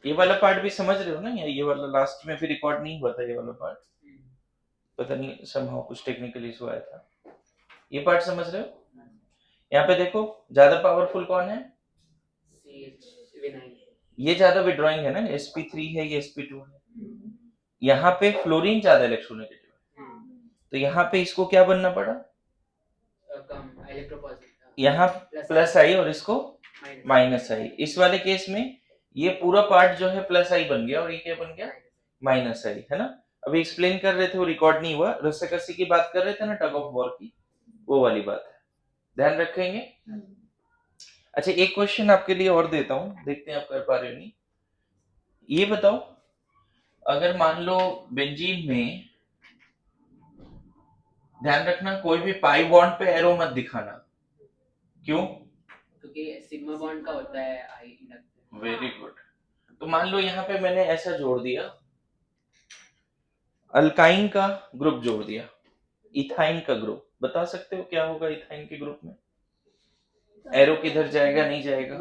ये वाला पार्ट भी समझ रहे हो ना, या ये वाला लास्ट में फिर रिकॉर्ड नहीं हुआ था, ये वाला पार्ट पता नहीं समहाउ कुछ टेक्निकल इशू आया था। ये पार्ट समझ रहे हो? यहाँ पे देखो ज्यादा पावरफुल कौन है, ये ज्यादा विड्रॉइंग है ना, sp3 है, ये sp2 है। यहाँ पे फ्लोरीन ज्यादा इलेक्ट्रोनेगेटिव है, तो यहाँ पे इसको क्या बनना पड़ा, यहाँ प्लस आई और इसको माइनस आई। इस वाले केस में ये पूरा पार्ट जो है प्लस आई बन गया और ये क्या बन गया, माइनस आई, है ना। अभी एक्सप्लेन कर रहे थे, वो रिकॉर्ड नहीं हुआ, रस्साकसी की बात कर रहे थे ना, टग ऑफ वॉर की, वो वाली बात है, ध्यान रखेंगे। अच्छा एक क्वेश्चन आपके लिए और देता हूं, देखते हैं आप कर पा रहे हो नहीं। ये बताओ, अगर मान लो बेंजीन में, ध्यान रखना कोई भी पाई बॉन्ड पे एरो मत दिखाना, क्यों? क्योंकि सिग्मा बॉन्ड का होता है आई इंडक्टिव। Very good. तो मान लो यहाँ पे मैंने ऐसा जोड़ दिया, अल्काइन का ग्रुप जोड़ दिया, इथाइन का ग्रुप, बता सकते हो क्या होगा इथाइन के ग्रुप में? एरो किधर जाएगा, नहीं जाएगा?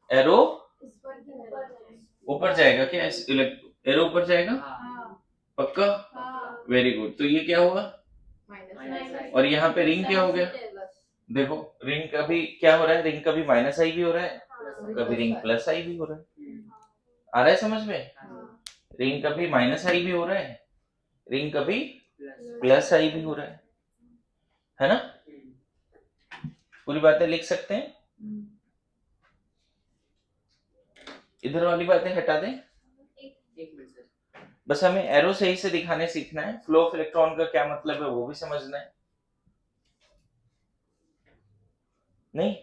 एरो ऊपर जाएगा क्या? एरो ऊपर जाएगा, पक्का? Very good. तो ये क्या हुआ, और यहाँ पे रिंग क्या हो गया, देखो रिंग कभी क्या हो रहा है, रिंग कभी माइनस आई भी हो रहा है, कभी रिंग प्लस आई भी हो रहा है, आ रहा है समझ में? रिंग कभी माइनस आई भी हो रहा है, रिंग कभी प्लस आई भी हो रहा है ना। पूरी बातें लिख सकते हैं, इधर वाली बातें हटा दें, बस हमें एरो सही से दिखाने सीखना है, फ्लो ऑफ इलेक्ट्रॉन का क्या मतलब है वो भी समझना है, नहीं?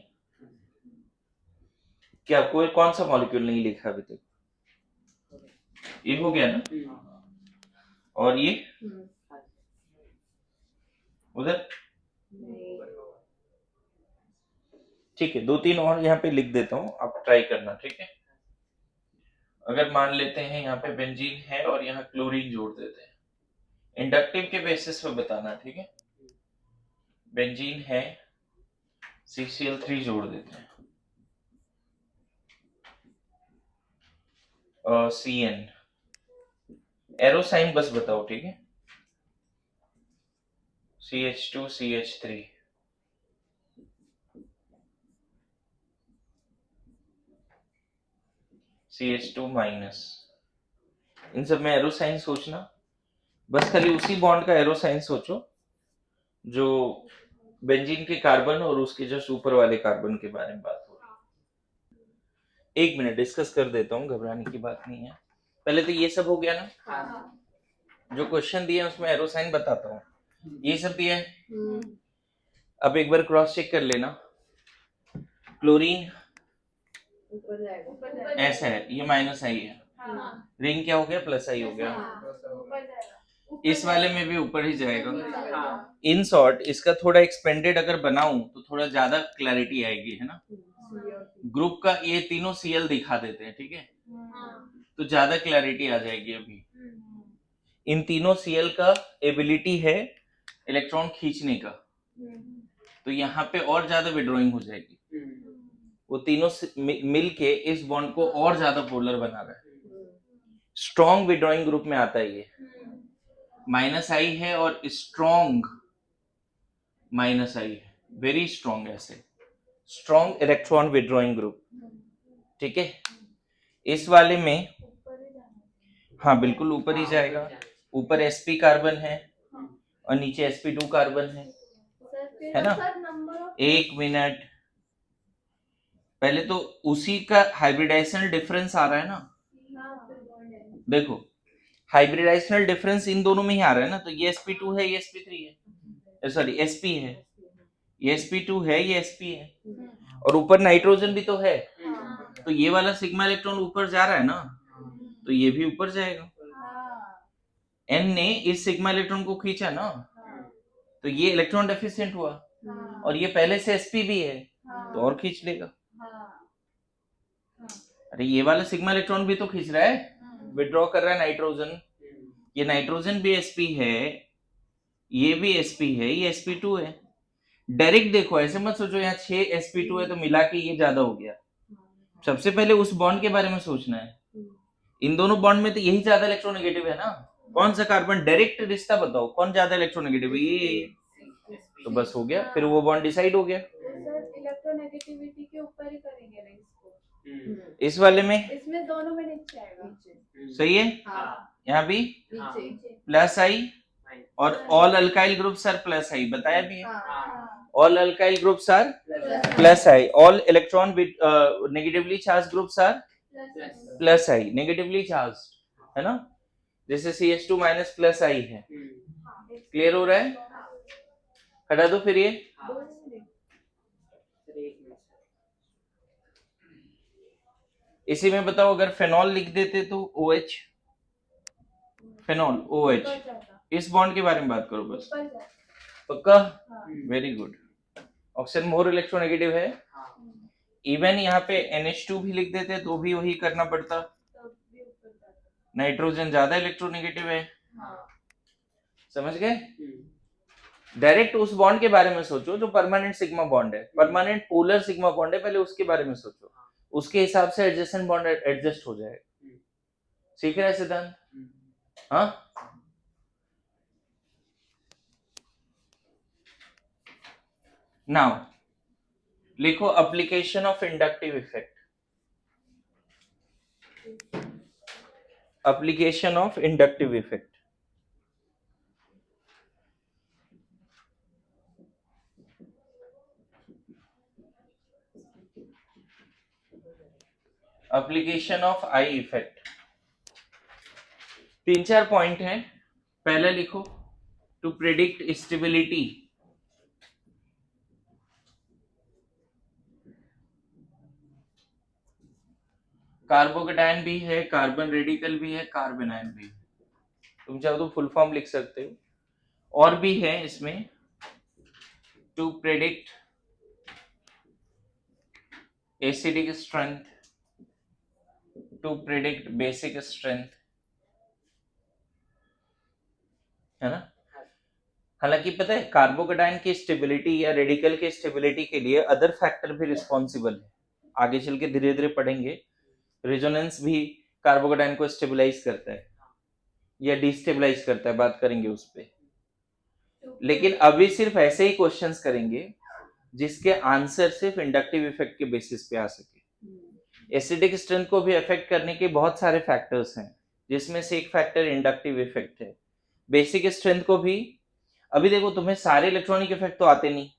क्या कोई कौन सा मॉलिक्यूल नहीं लिखा अभी तक? ये हो गया ना, और ये उधर, ठीक है, दो तीन और यहाँ पे लिख देता हूँ, आप ट्राई करना, ठीक है। अगर मान लेते हैं यहाँ पे बेंजीन है और यहाँ क्लोरीन जोड़ देते हैं, इंडक्टिव के बेसिस पे बताना, ठीक है। बेंजीन है, CCl3 जोड़ देते हैं, CN, एरो साइन बस बताओ, ठीक है। CH2 CH3, CH2 माइनस, इन सब में एरो साइन सोचना, बस खाली उसी बॉन्ड का एरो साइन सोचो जो बेंजीन के कार्बन और उसके जस्ट ऊपर वाले कार्बन के बारे में बात हो रही। एक मिनट डिस्कस कर देता हूँ, घबराने की बात नहीं है। पहले तो ये सब हो गया ना, जो क्वेश्चन दिए उसमें एरो साइन बताता हूँ, ये सब दिया है। अब एक बार क्रॉस चेक कर लेना, क्लोरीन ऐसा है, ये माइनस आई है, रिंग क्या हो गया, प्लस आई हो गया, इस वाले में भी ऊपर ही जाएगा। इन शॉर्ट इसका थोड़ा एक्सपेंडेड अगर बनाऊं तो थोड़ा ज्यादा क्लैरिटी आएगी, है ना। ग्रुप का ये तीनों Cl दिखा देते हैं, ठीक है, तो ज्यादा क्लैरिटी आ जाएगी। अभी इन तीनों Cl का एबिलिटी है इलेक्ट्रॉन खींचने का, तो यहाँ पे और ज्यादा विड्रॉइंग हो जाएगी, वो तीनों मिल के इस बॉन्ड को और ज्यादा पोलर बना रहा है, स्ट्रॉन्ग विड्रॉइंग ग्रुप में आता है ये, माइनस आई है और स्ट्रॉन्ग माइनस आई है, वेरी स्ट्रॉन्ग, ऐसे स्ट्रॉन्ग इलेक्ट्रॉन विड्रॉइंग ग्रुप, ठीक है। इस वाले में हाँ बिल्कुल ऊपर ही जाएगा, ऊपर sp कार्बन है और नीचे sp2 कार्बन है ना। एक मिनट, पहले तो उसी का हाइब्रिडाइजेशनल डिफरेंस आ रहा है ना, देखो हाइब्रिडाइजेशनल डिफरेंस इन दोनों में ही आ रहा है ना, तो ये sp2 है, ये sp3 है, सॉरी sp है, ये sp2 है, ये sp है, और ऊपर नाइट्रोजन भी तो है, तो ये वाला सिग्मा इलेक्ट्रॉन ऊपर जा रहा है ना, तो ये भी ऊपर जाएगा। n ने इस सिग्मा इलेक्ट्रॉन को खींचा ना, तो ये इलेक्ट्रॉन डेफिशिएंट हुआ, और ये पहले से sp भी है, तो और खींच लेगा। अरे ये वाला सिग्मा इलेक्ट्रॉन भी तो खींच रहा है, विड्रॉ कर रहा है नाइट्रोजन, ये नाइट्रोजन भी sp है, ये भी sp है, ये sp2 है। डायरेक्ट देखो, ऐसे मत सोचो यहाँ 6 sp2 है तो मिला के ये ज्यादा हो गया, सबसे पहले उस बॉन्ड के बारे में सोचना है। इन दोनों बॉन्ड में तो यही ज्यादा इलेक्ट्रोनेगेटिव है ना। कौन सा कार्बन, डायरेक्ट रिश्ता बताओ कौन ज्यादा इलेक्ट्रोनेगेटिव है, ये। तो बस हो गया, फिर वो बॉन्ड डिसाइड हो गया। सर इलेक्ट्रोनेगेटिविटी के ऊपर ही करेंगे रिंग्स को। इस वाले में इसमें दोनों में नीचे आएगा। सही है। हाँ, यहाँ भी नीचे। प्लस आई और all alkyl groups are plus I, बताया भी है। हाँ, all alkyl groups are plus I, all electron negatively charge groups are plus I, negatively charge, है ना। जैसे CH2 माइनस प्लस आई है। क्लियर हो रहा है? हटा दो फिर ये। इसी में बताओ अगर फेनॉल लिख देते तो OH, फेनॉल OH। इस बॉन्ड के बारे में बात करो बस। पक्का? Very good. Oxygen more electronegative है। इवन यहाँ पे NH2 भी लिख देते तो भी वही करना पड़ता। नाइट्रोजन ज्यादा इलेक्ट्रोनेगेटिव है। समझ गए? डायरेक्ट उस बॉन्ड के बारे में सोचो जो परमानेंट सिग्मा बॉन्ड है, परमानेंट पोलर सिग्मा बॉन्ड है, पहले उसके बारे में सोचो। उसके हिसाब से एडजेसेंट बॉन्ड एडजस्ट हो जाएगा। सीख रहे हैं सिद्धांत? हाँ, नाउ लिखो application of inductive effect. Application of inductive effect. Application of I effect. 3-4 point है। पहले लिखो टू प्रिडिक्ट स्टेबिलिटी। कार्बोकेटायन भी है, कार्बन रेडिकल भी है, कार्बन आयन भी है। तुम चाहो तो फुल फॉर्म लिख सकते हो। और भी है इसमें, to predict acidic strength, to predict basic strength, है ना। हालांकि पता है कार्बोकेटायन की स्टेबिलिटी या रेडिकल की स्टेबिलिटी के लिए अदर फैक्टर भी रिस्पॉन्सिबल है। आगे चल के धीरे धीरे पढ़ेंगे। रेजोनेंस भी कार्बोकेटायन को स्टेबलाइज करता है या डिस्टेबलाइज करता है, बात करेंगे उस पे। लेकिन अभी सिर्फ ऐसे ही क्वेश्चंस करेंगे जिसके आंसर सिर्फ इंडक्टिव इफेक्ट के बेसिस पे आ सके। एसिडिक स्ट्रेंथ को भी अफेक्ट करने के बहुत सारे फैक्टर्स हैं, जिसमें से एक फैक्टर इंडक्टिव इफेक्ट है। बेसिक स्ट्रेंथ को भी, अभी देखो तुम्हें सारे इलेक्ट्रॉनिक इफेक्ट तो आते नहीं,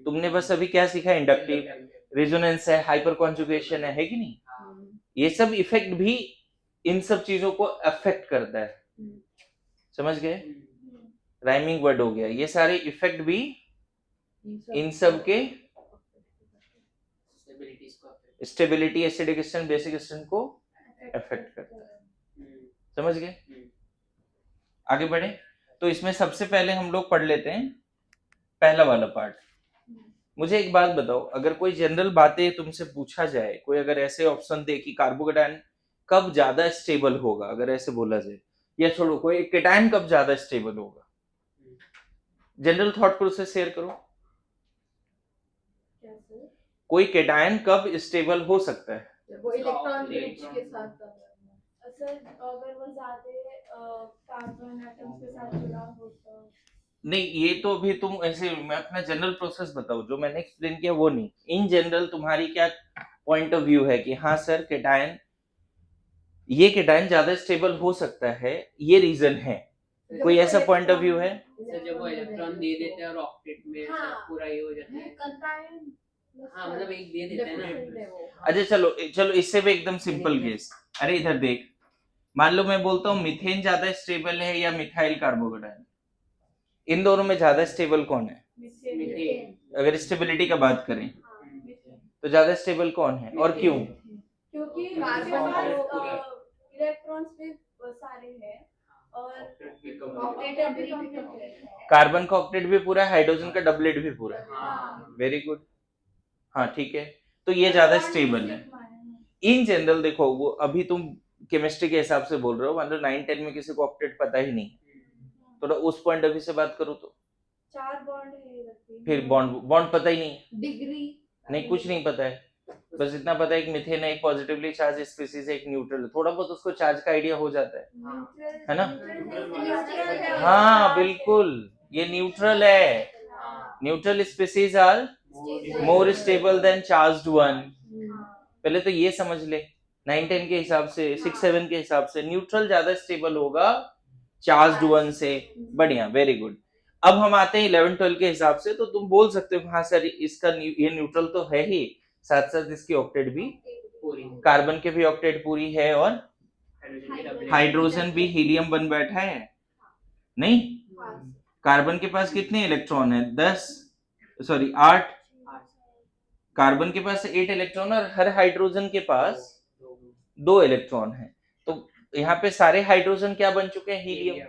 तुमने बस अभी क्या सीखा, इंडक्टिव, रेजोनेंस है, हाइपर कॉन्जुगेशन है कि नहीं। ये सब इफेक्ट भी इन सब चीजों को अफेक्ट करता है। समझ गए? राइमिंग वर्ड हो गया। ये सारे इफेक्ट भी इन सब के stability, acidic strength, basic strength को अफेक्ट करता है। समझ गए? आगे बढ़े तो इसमें सबसे पहले हम लोग पढ़ लेते हैं पहला वाला पार्ट। मुझे एक बात बताओ, अगर कोई जनरल बातें तुमसे पूछा जाए, कोई अगर ऐसे ऑप्शन दे कि कार्बोकेटायन कब ज्यादा स्टेबल होगा, अगर ऐसे बोला जाए, या छोड़ो कोई केटायन कब ज्यादा स्टेबल होगा, जनरल थॉट प्रोसेस शेयर करो। कोई केटायन कब स्टेबल हो सकता है? वो इलेक्ट्रॉन ब्रिज के साथ सर, अगर वो ज्यादा कार्बन एटम्स के साथ जुड़ा हो तो। नहीं, ये तो अभी तुम ऐसे, मैं अपना जनरल प्रोसेस बताओ जो मैंने एक्सप्लेन किया वो नहीं। इन जनरल तुम्हारी क्या पॉइंट ऑफ व्यू है कि हाँ सर केटायन, ये केटायन ज्यादा स्टेबल हो सकता है, ये रीजन है, कोई ऐसा पॉइंट ऑफ व्यू है? सर जब वो इलेक्ट्रॉन दे देते हैं और ऑक्टेट में हाँ, पूरा ये हो जाता है। हाँ मतलब एक दे देते हैं ना। अच्छा चलो चलो, इससे भी एकदम सिंपल केस। अरे इधर देख, मान लो मैं बोलता हूँ मिथेन ज्यादा स्टेबल है या मिथाइल कार्बोकेटायन, इन दोनों में ज्यादा स्टेबल कौन है? अगर स्टेबिलिटी का बात करें तो ज्यादा स्टेबल कौन है और क्यों? क्योंकि इलेक्ट्रॉन्स भी सारे हैं और ऑक्टेट भी कंप्लीट है। कार्बन का ऑक्टेट भी पूरा है, हाइड्रोजन का डबलेट भी पूरा है। Very good. हाँ ठीक है, तो ये ज्यादा स्टेबल है। इन जनरल देखो, वो अभी तुम केमिस्ट्री के हिसाब से बोल रहे हो, मान लो 9-10 में किसी को ऑक्टेट पता ही नहीं, थोड़ा उस पॉइंट ऑफ व्यू से बात करो तो 4 बॉन्ड है, फिर बॉन्ड पता ही नहीं, डिग्री नहीं कुछ नहीं पता है। बस इतना पता है एक मिथेन है, एक पॉजिटिवली चार्ज स्पीसीज है, एक न्यूट्रल है, थोड़ा बहुत उसको चार्ज का आइडिया हो जाता है ना? हाँ बिल्कुल, ये न्यूट्रल है। Neutral species are more stable than charged one. पहले तो ये समझ ले, 9-10 के हिसाब से, 6-7 के हिसाब से न्यूट्रल ज्यादा स्टेबल होगा चार्ज्ड वन से। बढ़िया, वेरी गुड। अब हम आते हैं 11-12 के हिसाब से, तो तुम बोल सकते हो हाँ सर इसका ये न्यूट्रल तो है ही, साथ साथ इसकी ऑक्टेट भी कार्बन के भी ऑक्टेट पूरी है और हाइड्रोजन भी हीलियम बन बैठा है। नहीं, कार्बन के पास कितने इलेक्ट्रॉन है? 8। कार्बन के पास 8 इलेक्ट्रॉन और हर हाइड्रोजन के पास 2 इलेक्ट्रॉन है। तो यहाँ पे सारे हाइड्रोजन क्या बन चुके हैं? हीलियम।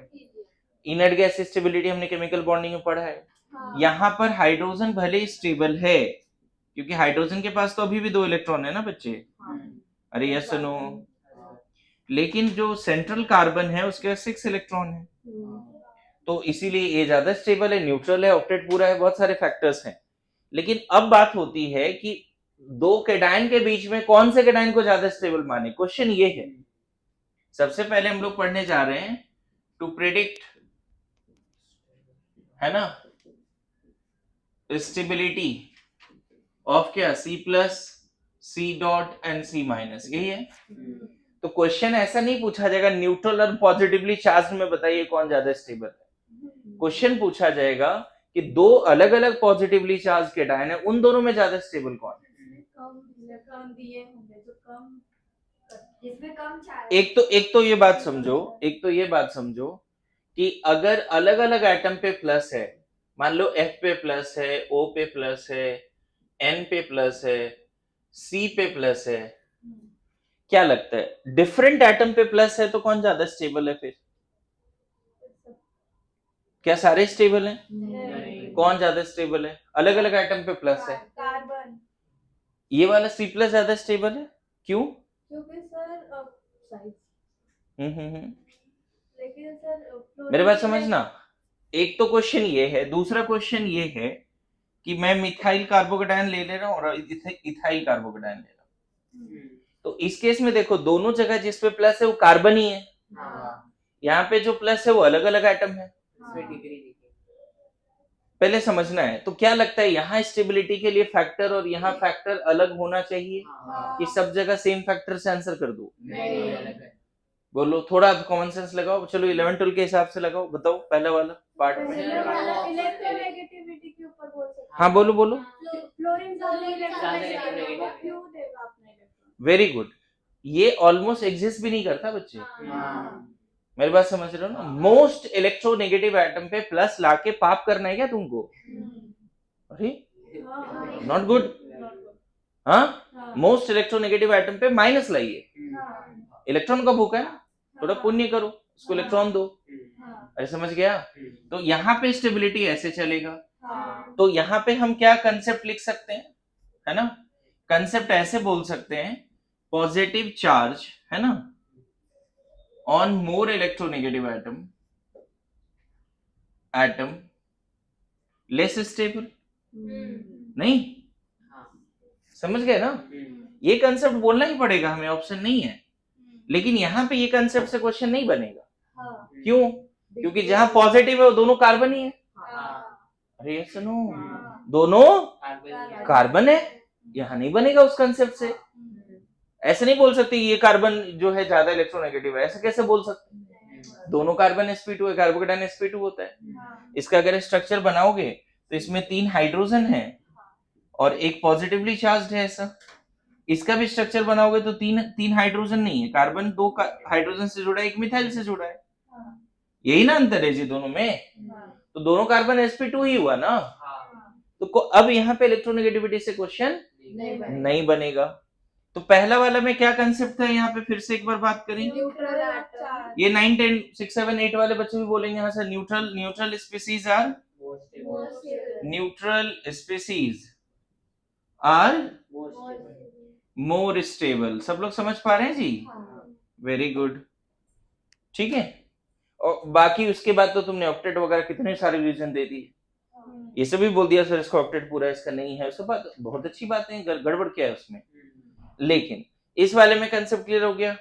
इनर्ट गैस स्टेबिलिटी हमने केमिकल बॉन्डिंग में पढ़ा है। यहाँ पर हाइड्रोजन भले स्टेबल है, क्योंकि हाइड्रोजन के पास तो अभी भी 2 इलेक्ट्रॉन है ना बच्चे। अरे यस नो, लेकिन जो सेंट्रल कार्बन है उसके पास 6 इलेक्ट्रॉन है, तो इसीलिए ये ज्यादा स्टेबल है, न्यूट्रल है, ऑक्टेट पूरा है, बहुत सारे फैक्टर्स हैं। लेकिन अब बात होती है कि 2 कैटायन के बीच में कौन से कैटायन को ज्यादा स्टेबल माने, क्वेश्चन ये है। सबसे पहले हम लोग पढ़ने जा रहे हैं टू प्रेडिक्ट, है ना, स्टेबिलिटी ऑफ क्या, C+, C dot and C minus, यही है। तो क्वेश्चन ऐसा नहीं पूछा जाएगा न्यूट्रल और पॉजिटिवली चार्ज में बताइए कौन ज्यादा स्टेबल है। क्वेश्चन पूछा जाएगा कि 2 अलग अलग पॉजिटिवली चार्ज कैटायन है, उन दोनों में ज्यादा स्टेबल कौन है। एक तो ये बात समझो कि अगर अलग अलग एटम पे प्लस है, मान लो F पे प्लस है, O पे प्लस है, N पे प्लस है, C पे प्लस है, क्या लगता है डिफरेंट एटम पे प्लस है तो कौन ज्यादा स्टेबल है? फिर क्या सारे स्टेबल हैं? कौन ज्यादा स्टेबल है? अलग अलग एटम पे प्लस है, कार्बन। ये वाला C+ ज्यादा स्टेबल है, क्यों? क्योंकि सर साइज। लेकिन सर मेरे बात समझना, एक तो क्वेश्चन ये है, दूसरा क्वेश्चन ये है कि मैं मिथाइल कार्बोकेटायन ले रहा हूँ और इथाइल कार्बोकेटायन ले रहा हूँ, तो इस केस में देखो दोनों जगह जिस पे प्लस है वो कार्बन ही है, यहाँ पे जो प्लस है वो अलग अलग एटम है। पहले समझना है, तो क्या लगता है यहाँ स्टेबिलिटी के लिए फैक्टर और यहाँ फैक्टर अलग होना चाहिए कि सब जगह सेम फैक्टर से आंसर कर दो? बोलो, थोड़ा कॉमन सेंस लगाओ। चलो 11-12 के हिसाब से लगाओ, बताओ पहला वाला पार्ट में। इलेक्ट्रोनेगेटिविटी के ऊपर बोल सकते हैं। हाँ बोलो। फ्लोरीन ज्यादा इलेक्ट्रोनेगेटिव है, क्यों देगा अपना इलेक्ट्रॉन? वेरी गुड, ये ऑलमोस्ट एग्जिस्ट भी नहीं करता बच्चे, मेरी बात समझ रहे हो ना? मोस्ट इलेक्ट्रोनेगेटिव एटम पे प्लस लाके पाप करना है क्या तुमको? अरे नॉट गुड। हाँ, मोस्ट इलेक्ट्रोनेगेटिव एटम पे माइनस लाइए, इलेक्ट्रॉन का भूखा है ना, थोड़ा पुण्य करो, उसको इलेक्ट्रॉन दो। अरे समझ गया? तो यहाँ पे स्टेबिलिटी ऐसे चलेगा। तो यहाँ पे हम क्या कंसेप्ट लिख सकते हैं, है ना? कंसेप्ट ऐसे बोल सकते हैं, पॉजिटिव चार्ज, है ना, on more electronegative atom less stable. नहीं, समझ गए ना? ये कंसेप्ट बोलना ही पड़ेगा हमें, ऑप्शन नहीं है। लेकिन यहाँ पे ये कंसेप्ट से क्वेश्चन नहीं बनेगा। क्यों? क्योंकि जहां पॉजिटिव है वो दोनों कार्बन ही है। अरे सुनो, दोनों कार्बन है, यहाँ नहीं बनेगा उस कंसेप्ट से। ऐसे नहीं बोल सकते ये कार्बन जो है ज्यादा इलेक्ट्रोनेगेटिव है, ऐसे कैसे बोल सकते? दोनों कार्बन sp2 है, कार्बोकेटायन sp2 होता है। इसका अगर स्ट्रक्चर बनाओगे तो इसमें 3 हाइड्रोजन है और एक पॉजिटिवली चार्ज है ऐसा। इसका भी स्ट्रक्चर बनाओगे तो तीन हाइड्रोजन नहीं है, कार्बन 2 हाइड्रोजन से जुड़ा है, एक मिथाइल से जुड़ा है। यही ना अंतर है जी दोनों में। तो दोनों कार्बन sp2 ही हुआ ना। तो अब यहाँ पे इलेक्ट्रोनेगेटिविटी से क्वेश्चन नहीं बनेगा। तो पहला वाला में क्या कंसेप्ट था, यहाँ पे फिर से एक बार बात करें। ये 9, 10, 6, 7, 8 वाले बच्चे भी बोलेंगे हाँ sir, neutral species are more stable. सब लोग समझ पा रहे हैं जी? वेरी गुड, ठीक है। और बाकी उसके बाद तो तुमने ऑक्टेट वगैरह कितने सारे रीजन दे दिए, ये सब भी बोल दिया सर इसका ऑक्टेट पूरा है, इसका नहीं है। सब बात बहुत अच्छी बात है, गड़बड़ क्या है उसमें? लेकिन इस वाले में कंसेप्ट क्लियर हो गया।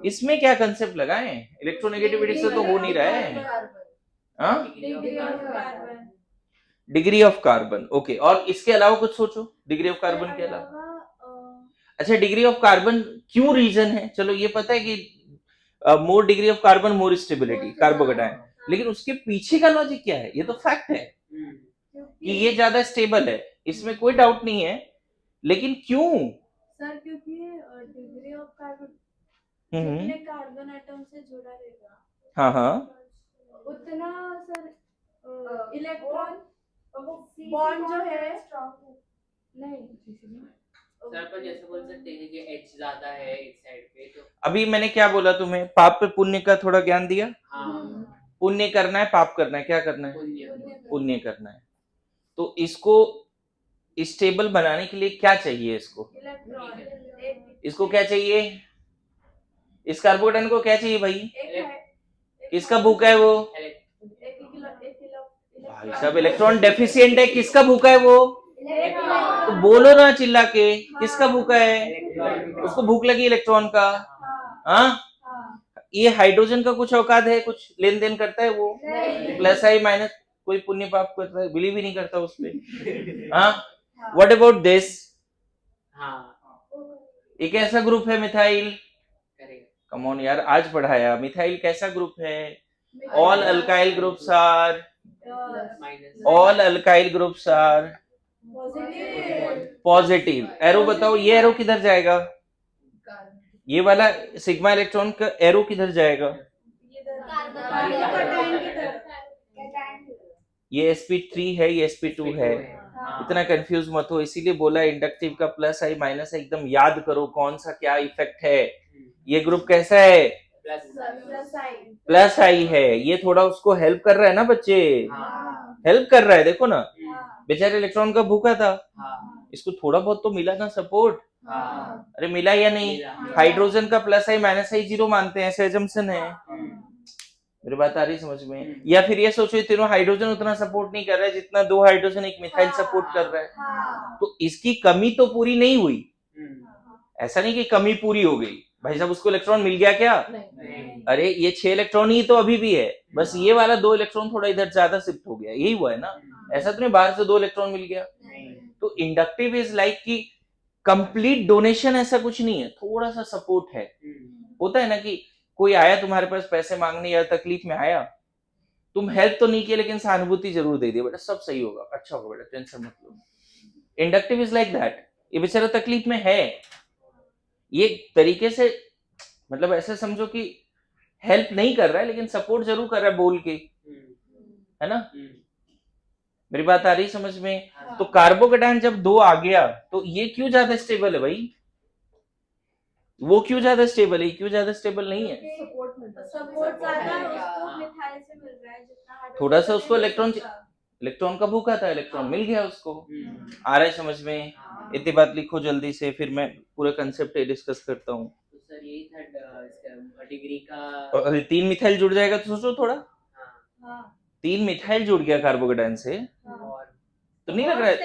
इसमें क्या कंसेप्ट लगाएं, इलेक्ट्रोनेगेटिविटी से तो हो नहीं रहा है। हाँ, degree of carbon degree of carbon, okay. और इसके अलावा कुछ सोचो डिग्री ऑफ कार्बन के अलावा। अच्छा, डिग्री ऑफ कार्बन क्यों रीजन है, चलो ये पता है कि more degree of carbon more stability carbocation, लेकिन उसके पीछे का लॉजिक क्या है, ये तो फैक्ट है कि ये ज्यादा स्टेबल है, इसमें कोई डाउट नहीं है, लेकिन क्यों? सर क्योंकि डिग्री ऑफ कार्बन जितने कार्बन एटम से जुड़ा रहेगा, हाँ हाँ, उतना सर इलेक्ट्रॉन बॉन्ड जो है नहीं सर पर जैसे बोल सकते हैं कि H ज्यादा है इस साइड पे तो अभी मैंने क्या बोला तुम्हें, पाप पे पुण्य का थोड़ा ज्ञान दिया। हाँ पुण्य करना है, पाप करना है, क्या करना है? पुण्य करना है। तो इसको स्टेबल बनाने के लिए क्या चाहिए, इलेक्ट्रॉन, इसको क्या चाहिए, इस कार्बोकेटायन को क्या चाहिए भाई? किसका भूखा है वो? भाई साहब इलेक्ट्रॉन डेफिशिएंट है, किसका भूखा है वो? तो बोलो ना चिल्ला के, किसका भूखा है? उसको भूख लगी इलेक्ट्रॉन का। हाँ, ये हाइड्रोजन का कुछ औकात है, कुछ लेन देन करता है वो? प्लस आई माइनस, कोई पुण्य पाप करता है, बिलीव ही नहीं करता उस पे। हाँ, व्हाट अबाउट दिस? एक ऐसा ग्रुप है मिथाइल, कम ऑन यार, आज पढ़ाया, मिथाइल कैसा ग्रुप है? All alkyl groups are, all alkyl groups are positive. Arrow बताओ, ये एरो किधर जाएगा? ये वाला सिग्मा इलेक्ट्रॉन का एरो किधर जाएगा? ये sp3 है, ये sp2 है। इतना कंफ्यूज मत हो, इसीलिए बोला इंडक्टिव का प्लस आई माइनस आई एकदम याद करो कौन सा क्या इफेक्ट है। ये ग्रुप कैसा है? प्लस आई है। ये थोड़ा उसको हेल्प कर रहा है ना बच्चे, हेल्प कर रहा है, देखो ना बेचारे इलेक्ट्रॉन का भूखा था, इसको थोड़ा बहुत तो मिला ना सपोर्ट। अरे मिला या नहीं? हाइड्रोजन का प्लस आई माइनस आई जीरो मानते हैं, ऐसे एजम्पशन है। मेरी बात आ रही समझ में? या फिर ये सोचो ये तीनों हाइड्रोजन उतना सपोर्ट नहीं कर रहा है जितना दो हाइड्रोजन एक मिथाइल सपोर्ट कर रहा है, तो इसकी कमी तो पूरी नहीं हुई। ऐसा नहीं कि कमी पूरी हो गई, भाई साहब उसको इलेक्ट्रॉन मिल गया क्या? अरे ये 6 इलेक्ट्रॉन ही तो अभी भी है, बस ये वाला 2 इलेक्ट्रॉन थोड़ा इधर ज्यादा शिफ्ट हो गया, यही हुआ है ना। ऐसा तो नहीं बाहर से 2 इलेक्ट्रॉन मिल गया। तो इंडक्टिव इज लाइक कि कंप्लीट डोनेशन ऐसा कुछ नहीं है, थोड़ा सा सपोर्ट है। होता है ना कि कोई आया तुम्हारे पास पैसे मांगने या तकलीफ में आया, तुम हेल्प तो नहीं किया लेकिन सहानुभूति जरूर दे दी, बेटा सब सही होगा, अच्छा होगा बेटा, टेंशन मत लो। इंडक्टिव इज लाइक दैट, ये बेचारा तकलीफ में है, ये तरीके से मतलब ऐसे समझो कि हेल्प नहीं कर रहा है लेकिन सपोर्ट जरूर कर रहा है बोल के, है ना। मेरी बात आ रही समझ में? तो कार्बोकेटायन जब 2 आ गया तो ये क्यों ज्यादा स्टेबल है भाई? वो क्यों ज्यादा स्टेबल है, क्यों ज्यादा स्टेबल नहीं है? सपोर्ट ज्यादा उसको मिथाइल से मिल रहा है, जितना थोड़ा सा उसको इलेक्ट्रॉन का भूखा था, इलेक्ट्रॉन मिल गया उसको। आ रहा है समझ में? इतनी बात लिखो जल्दी से, फिर मैं पूरा कंसेप्ट डिस्कस करता हूँ। तो सर यही था इसका डिग्री का। और 3 मिथाइल जुड़ जाएगा तो सोचो थोड़ा, 3 मिथाइल जुड़ गया कार्बोकेटायन से, तो नहीं लग रहा है?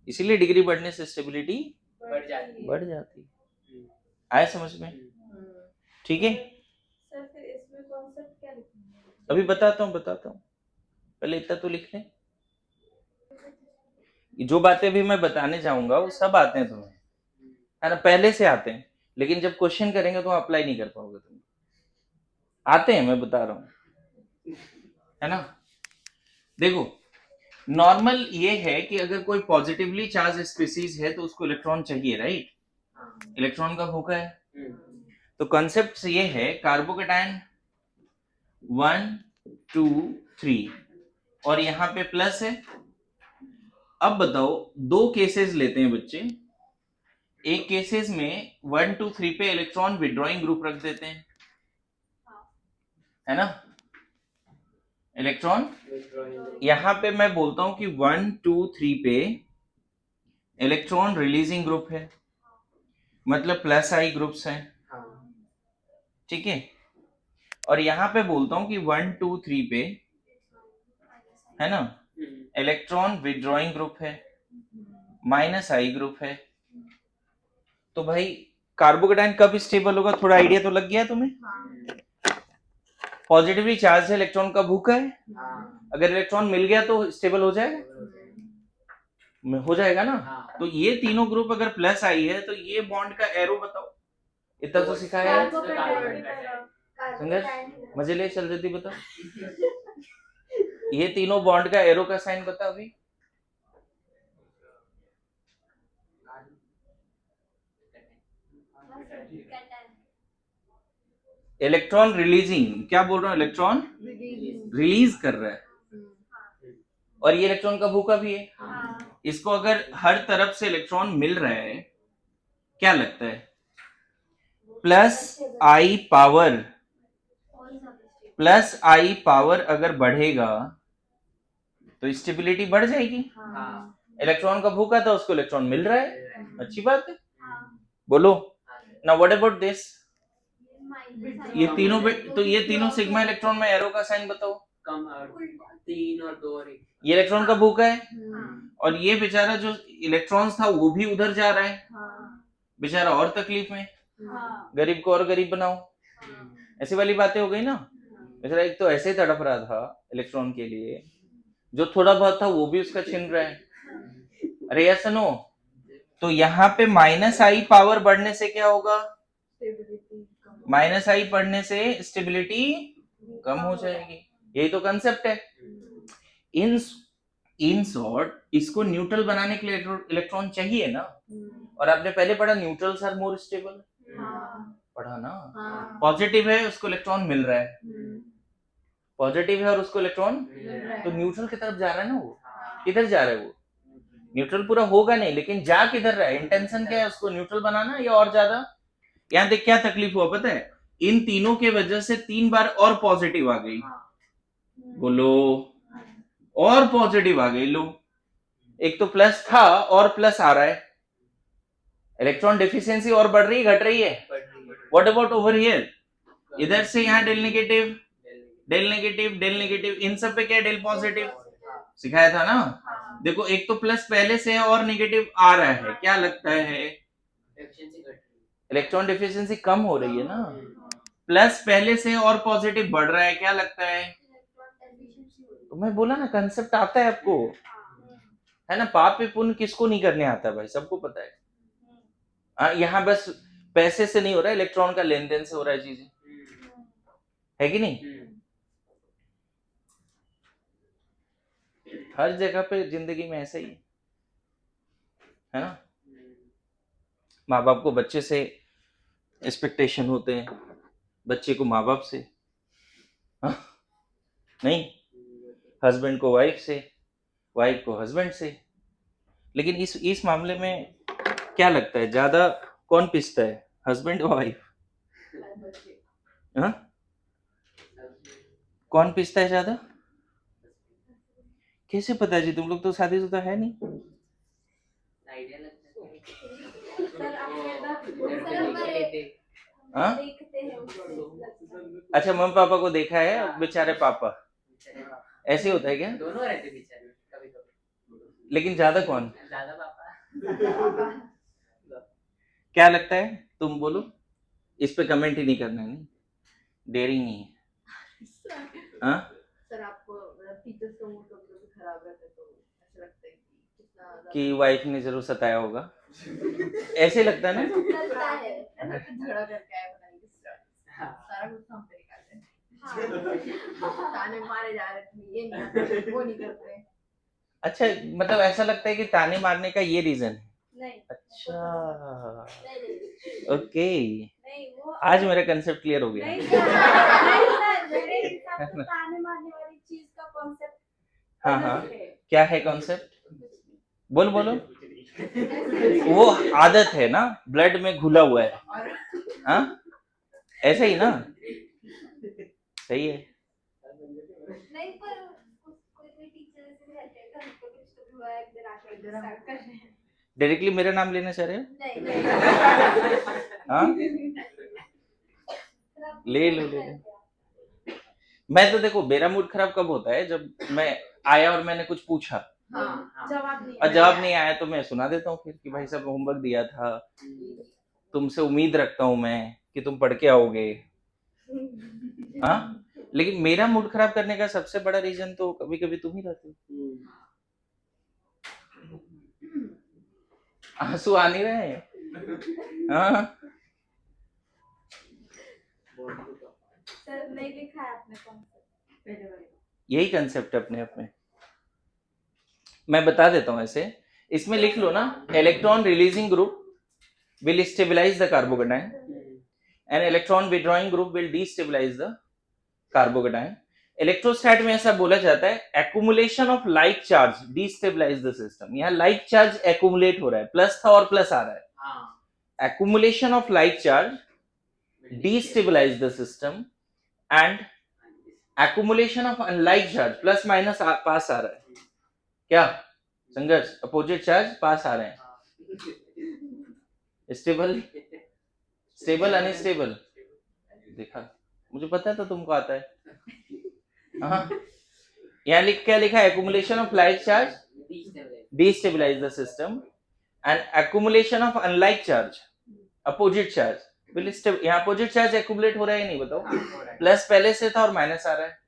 इसीलिए डिग्री बढ़ने से स्टेबिलिटी बढ़ जाती। आया समझ में? ठीक है, सर फिर इसमें कॉन्सेप्ट क्या लिखना है? अभी बताता हूँ, पहले इतना तो लिख लें। जो बातें भी मैं बताने जाऊंगा वो सब आते हैं तुम्हें, है ना, पहले से आते हैं, लेकिन जब क्वेश्चन करेंगे तो अप्लाई नहीं कर पाओगे तुम। आते हैं, मैं बता रहा हूं, है ना। देखो नॉर्मल ये है कि अगर कोई पॉजिटिवली चार्ज स्पीसीज है तो उसको इलेक्ट्रॉन चाहिए, राइट? इलेक्ट्रॉन का भूखा है। तो कॉन्सेप्ट ये है, कार्बोकेटायन 1 2 3 और यहाँ पे प्लस है। अब बताओ 2 केसेस लेते हैं बच्चे, एक केसेस में 1 2 3 पे इलेक्ट्रॉन विड्रॉइंग ग्रुप रख देते हैं, है ना, इलेक्ट्रॉन। यहां पे मैं बोलता हूं कि 1 2 3 पे इलेक्ट्रॉन रिलीजिंग ग्रुप है, मतलब प्लस आई ग्रुप्स हैं, ठीक है। और यहां पे बोलता हूं कि 1 2 3 पे, है ना, इलेक्ट्रॉन विड्रॉइंग ग्रुप है, माइनस आई ग्रुप है, तो भाई कार्बोकेटाइन कब स्टेबल होगा, थोड़ा आइडिया तो लग गया तुम्हें? पॉजिटिवली चार्ज है, इलेक्ट्रॉन का भूखा है, अगर इलेक्ट्रॉन मिल गया तो स्टेबल हो जाएगा, हो जाएगा ना। तो ये तीनों ग्रुप अगर प्लस आई है तो ये बॉन्ड का एरो बताओ, इतना तो सिखाया है। संघर्ष मजे ले चल देती, बताओ ये तीनों बॉन्ड का एरो का साइन बताओ अभी। इलेक्ट्रॉन रिलीजिंग, क्या बोल रहा हूँ, इलेक्ट्रॉन रिलीज कर रहा है, और ये इलेक्ट्रॉन का भूखा भी है। इसको अगर हर तरफ से इलेक्ट्रॉन मिल रहा है, क्या लगता है प्लस आई पावर अगर बढ़ेगा तो स्टेबिलिटी बढ़ जाएगी। इलेक्ट्रॉन का भूखा था, उसको इलेक्ट्रॉन मिल रहा है, अच्छी बात है। बोलो ना, व्हाट अबाउट दिस, ये तीनों तो ये तीनों सिग्मा इलेक्ट्रॉन में एरो का साइन बताओ। कम 3 और 2 और 1, ये इलेक्ट्रॉन का भूखा है, और ये बेचारा जो इलेक्ट्रॉन्स था वो भी उधर जा रहा है, बेचारा और तकलीफ में, गरीब को और गरीब बनाओ, ऐसी वाली बातें हो गई ना। बेचारा एक तो ऐसे तड़प रहा था इलेक्ट्रॉन के लिए, जो थोड़ा बहुत था वो भी उसका छिन रहा है। अरे यार सुनो, तो यहाँ पे माइनस आई पावर बढ़ने से क्या होगा, माइनस आई बढ़ने से स्टेबिलिटी कम हो जाएगी, यही तो कंसेप्ट है। इन शॉर्ट इसको न्यूट्रल बनाने के लिए इलेक्ट्रॉन चाहिए ना, और आपने पहले पढ़ा न्यूट्रल्स आर मोर स्टेबल, पढ़ा ना। पॉजिटिव है उसको इलेक्ट्रॉन मिल रहा है, पॉजिटिव है और उसको इलेक्ट्रॉन, तो न्यूट्रल की तरफ जा रहा है ना, वो किधर जा रहा है, वो न्यूट्रल पूरा होगा नहीं, लेकिन जा किधर रहा है, इंटेंशन क्या है, उसको न्यूट्रल बनाना या और ज्यादा। यहाँ देख क्या तकलीफ हुआ पता है, इन तीनों के वजह से 3 बार और पॉजिटिव आ गई, बोलो और पॉजिटिव आ गई, लो एक तो प्लस था और प्लस आ रहा है, इलेक्ट्रॉन डिफिशियंसी और बढ़ रही घट रही है। व्हाट अबाउट ओवर हियर, इधर से यहाँ del negative del negative del negative, इन सब पे क्या डेल पॉजिटिव सिखाया था ना। देखो एक तो प्लस पहले से है और नेगेटिव आ रहा है, क्या लगता है इलेक्ट्रॉन डिफिशियंसी कम हो रही है ना, प्लस पहले से और पॉजिटिव बढ़ रहा है, क्या लगता है, तो मैं बोला ना कंसेप्ट आता है आपको, है ना। पाप पे पुण्य किसको नहीं करने आता भाई, सबको पता है। यहाँ बस पैसे से नहीं हो रहा है, इलेक्ट्रॉन का लेन देन से हो रहा है चीजें, है कि नहीं। हर जगह पे जिंदगी में ऐसे ही है ना, माँ बाप को बच्चे से एक्सपेक्टेशन होते हैं, बच्चे को माँ बाप से, हाँ? नहीं, हस्बैंड को वाइफ से, वाइफ को हस्बैंड से। लेकिन इस मामले में क्या लगता है ज्यादा कौन पिसता है, हस्बैंड और वाइफ, हाँ? कौन पिसता है ज्यादा, कैसे पता जी, तुम लोग तो शादीशुदा है नहीं। हाँ? अच्छा मम्मी पापा को देखा है, बेचारे पापा ऐसे होता है क्या, दोनों रहते बेचारे कभी कभी, लेकिन ज्यादा कौन, ज्यादा पापा। क्या लगता है, तुम बोलो, इस पे कमेंट ही नहीं करना है, नहीं डेयरिंग नहीं है। हाँ सर, आपको टीचर्स का मूड कभी खराब रहता है तो ऐसा लगता है कि कितना कि वाइफ ने जरूर सताया होगा, ऐसे लगता है ना। लगता है झगड़ा करके आया, पता नहीं किस तरह सारा कुछ हम पे निकालते हैं, ताने मारे जा रहे थे, ये नहीं करते, वो नहीं करते। अच्छा मतलब ऐसा लगता है कि ताने मारने का ये रीजन है। नहीं, अच्छा नहीं, ओके, नहीं, वो आज मेरा कंसेप्ट क्लियर हो गया। नहीं सर, मेरे हिसाब से ताने मारने वाली चीज का कॉन्सेप्ट हाँ हाँ, क्या है कॉन्सेप्ट, बोलो बोलो। वो आदत है ना, ब्लड में घुला हुआ है, हाँ ऐसे ही ना, सही है। नहीं, पर कोई टीचर ऐसे रहते हैं, घर पे कुछ तो हुआ है, एक दिन आके स्टार्ट कर रहे हैं। डायरेक्टली मेरा नाम लेना चाह रहे हो, नहीं, हाँ ले लो ले लो। मैं तो देखो मेरा मूड खराब कब होता है, जब मैं आया और मैंने कुछ पूछा जवाब नहीं और जवाब नहीं आया तो मैं सुना देता हूँ फिर कि भाई सब होमवर्क दिया था, तुमसे उम्मीद रखता हूं मैं कि तुम पढ़ के आओगे। हाँ, लेकिन मेरा मूड खराब करने का सबसे बड़ा रीजन तो कभी कभी तुम ही रहते हो। आंसू आ नहीं रहे हैं। हाँ, सर नहीं लिखा है आपने कॉन्सेप्ट। यही कंसेप्ट है अपने आप में। मैं बता देता हूं ऐसे, इसमें लिख लो ना, electron releasing group will stabilize the carbocation and electron withdrawing group will destabilize the carbocation. Electrostatics में ऐसा बोला जाता है, accumulation of like charge destabilize the system. यहाँ लाइक चार्ज एक्युमुलेट हो रहा है, प्लस था और प्लस आ रहा है। Accumulation of like charge destabilize the system and accumulation of unlike charge plus minus पास आ रहा है। क्या संघर्ष, अपोजिट चार्ज पास आ रहे हैं। स्टेबल, स्टेबल अनस्टेबल, देखा, मुझे पता था तुमको आता है। हाँ, यहाँ क्या लिखा है, accumulation of like charge destabilize the system and accumulation of unlike charge opposite charge will stable. यहाँ अपोजिट चार्ज एक्युमुलेट हो रहा है नहीं, बताओ? प्लस पहले से था और माइनस आ रहा है।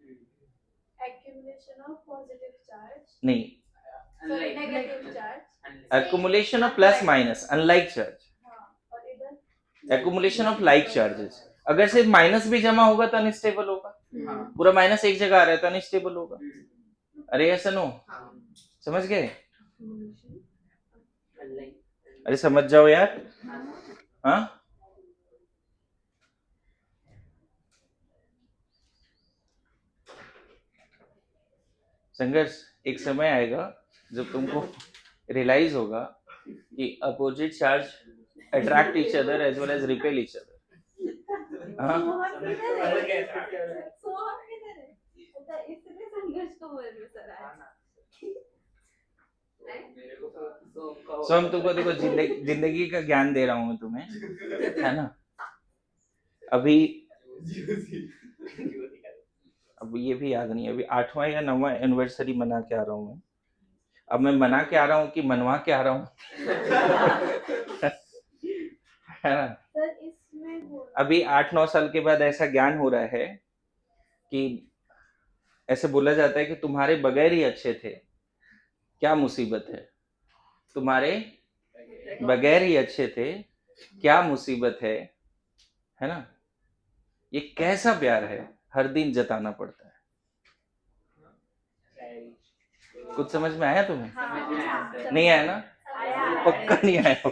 एक्यूमुलेशन ऑफ पॉजिटिव चार्ज नहीं, sorry negative charge, accumulation of plus minus unlike charge, और इधर एक्युमुलेशन ऑफ लाइक चार्जेस। अगर सिर्फ माइनस भी जमा होगा तो अनस्टेबल होगा, पूरा माइनस एक जगह आ रहा है तो अनस्टेबल होगा। अरे ऐसा नो, समझ गए? अरे समझ जाओ यार। हाँ, संघर्ष, एक समय आएगा जब तुमको रियलाइज होगा कि opposite charge attract each other as well as repel each other. हाँ, इसलिए संघर्ष को बोल रहे सर आज। सो हम तुमको देखो जिंदगी का ज्ञान दे रहा हूं मैं तुम्हें, है ना? अभी अब ये भी याद नहीं, अभी 8वां या 9वां एनिवर्सरी मना के आ रहा हूं मैं। अब मैं मना के आ रहा हूं कि मनवा के आ रहा हूं? है ना? सर इसमें अभी 8-9 साल के बाद ऐसा ज्ञान हो रहा है कि ऐसे बोला जाता है कि तुम्हारे बगैर ही अच्छे थे, क्या मुसीबत है। तुम्हारे बगैर ही अच्छे थे, क्या मुसीबत है ना? ये कैसा प्यार है, हर दिन जताना पड़ता है। कुछ समझ में आया तुम्हें? नहीं आया ना? पक्का नहीं आया?